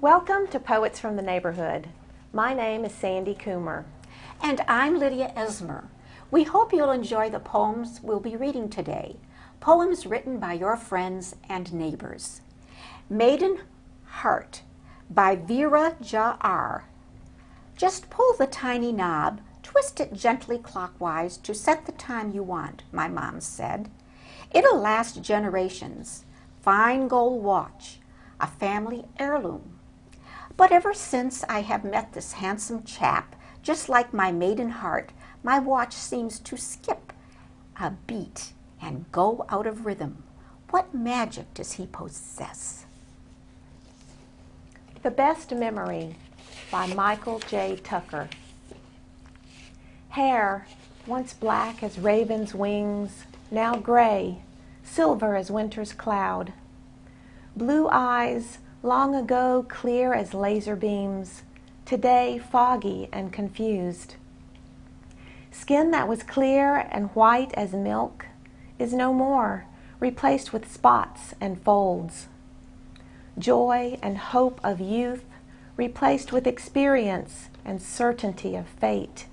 Welcome to Poets from the Neighborhood. My name is Sandy Coomer. And I'm Lydia Esmer. We hope you'll enjoy the poems we'll be reading today. Poems written by your friends and neighbors. Maiden Hurt by VeerajaR. Just pull the tiny knob, twist it gently clockwise to set the time you want, my mom said. It'll last generations. Fine gold watch, a family heirloom. But ever since I have met this handsome chap, just like my maiden heart, my watch seems to skip a beat and go out of rhythm. What magic does he possess? The Best Memory by Michael J. Tucker. Hair, once black as raven's wings, now gray, silver as winter's cloud. Blue eyes, long ago clear as laser beams, today foggy and confused. Skin that was clear and white as milk is no more, replaced with spots and folds. Joy and hope of youth replaced with experience and certainty of fate.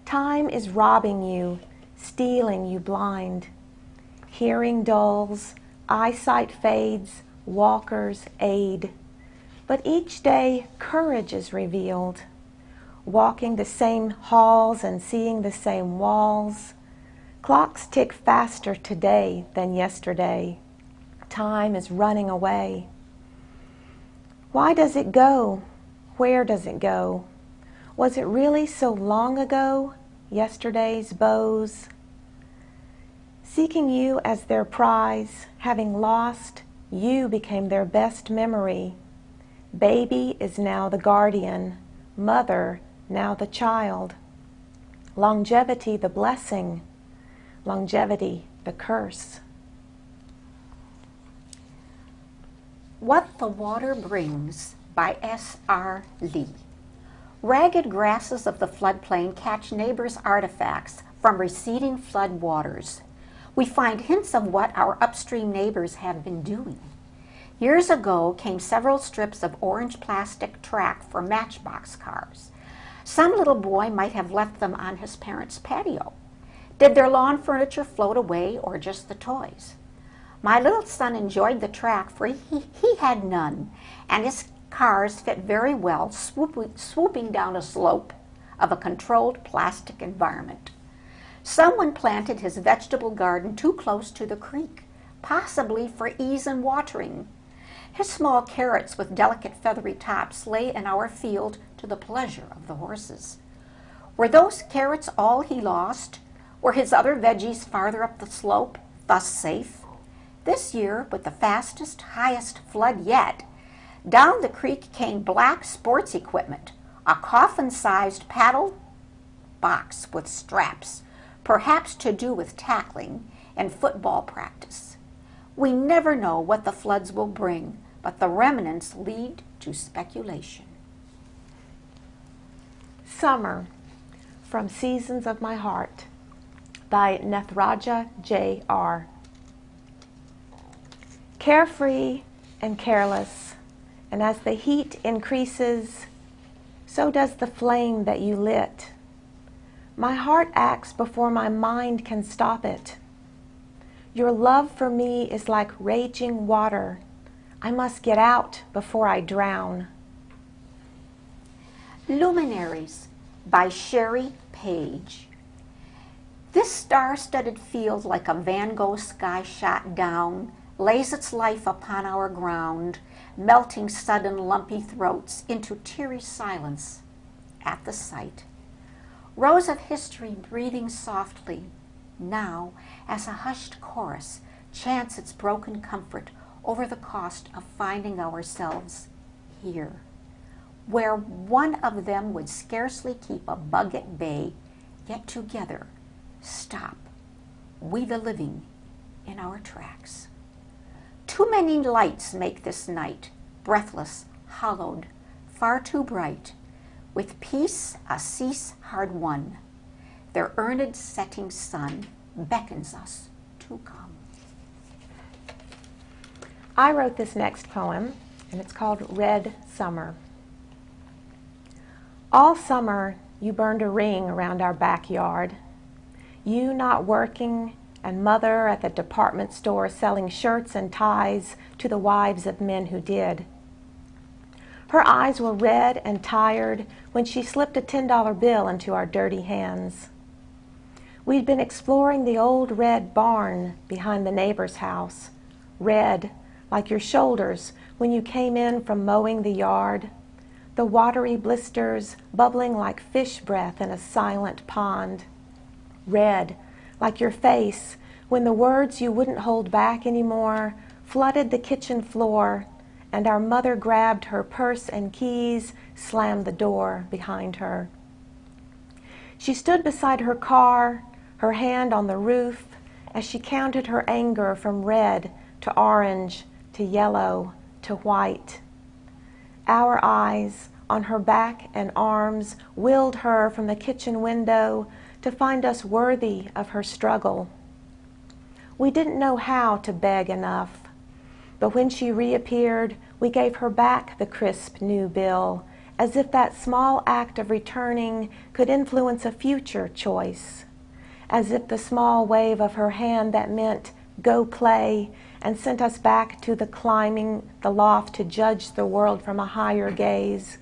Time is robbing you, stealing you blind. Hearing dulls, eyesight fades, walkers aid. But each day courage is revealed. Walking the same halls and seeing the same walls. Clocks tick faster today than yesterday. Time is running away. Why does it go? Where does it go? Was it really so long ago? Yesterday's beaux? Seeking you as their prize, having lost, you became their best memory. Baby is now the guardian, mother now the child. Longevity the blessing, longevity the curse. What the Water Brings by S.R. Lee. Ragged grasses of the floodplain catch neighbors' artifacts from receding flood waters. We find hints of what our upstream neighbors have been doing. Years ago came several strips of orange plastic track for matchbox cars. Some little boy might have left them on his parents' patio. Did their lawn furniture float away or just the toys? My little son enjoyed the track, for he had none, and his cars fit very well, swooping down a slope of a controlled plastic environment. Someone planted his vegetable garden too close to the creek, possibly for ease in watering. His small carrots with delicate feathery tops lay in our field to the pleasure of the horses. Were those carrots all he lost? Were his other veggies farther up the slope, thus safe? This year, with the fastest, highest flood yet, down the creek came black sports equipment, a coffin-sized paddle box with straps, perhaps to do with tackling and football practice. We never know what the floods will bring, but the remnants lead to speculation. Summer, from Seasons of My Heart by Nethraja Jr. Carefree and careless, and as the heat increases, so does the flame that you lit. My heart acts before my mind can stop it. Your love for me is like raging water. I must get out before I drown. Luminaries by Paige. This star-studded field, like a Van Gogh sky shot down, lays its life upon our ground, melting sudden lumpy throats into teary silence at the sight. Rows of history breathing softly, now as a hushed chorus chants its broken comfort over the cost of finding ourselves here, where one of them would scarcely keep a bug at bay, yet together stop, we the living, in our tracks. Too many lights make this night, breathless, hollowed, far too bright, with peace a cease hard won. Their earned setting sun beckons us to come. I wrote this next poem and it's called Red Summer. All summer, you burned a ring around our backyard. You not working, and Mother at the department store selling shirts and ties to the wives of men who did. Her eyes were red and tired when she slipped a $10 bill into our dirty hands. We'd been exploring the old red barn behind the neighbor's house, red like your shoulders when you came in from mowing the yard, the watery blisters bubbling like fish breath in a silent pond, red like your face when the words you wouldn't hold back anymore flooded the kitchen floor and our mother grabbed her purse and keys, slammed the door behind her. She stood beside her car, her hand on the roof, as she counted her anger from red to orange to yellow to white. Our eyes on her back and arms willed her from the kitchen window to find us worthy of her struggle. We didn't know how to beg enough, but when she reappeared, we gave her back the crisp new bill, as if that small act of returning could influence a future choice, as if the small wave of her hand that meant go play and sent us back to the climbing the loft to judge the world from a higher gaze,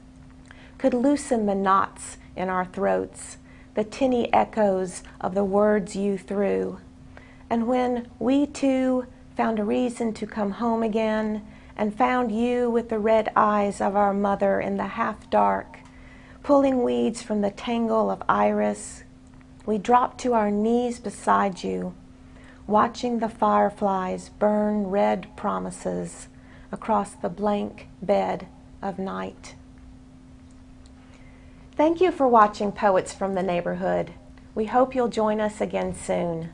could loosen the knots in our throats, the tinny echoes of the words you threw. And when we too found a reason to come home again and found you with the red eyes of our mother in the half-dark, pulling weeds from the tangle of iris, we dropped to our knees beside you, watching the fireflies burn red promises across the blank bed of night. Thank you for watching Poets from the Neighborhood. We hope you'll join us again soon.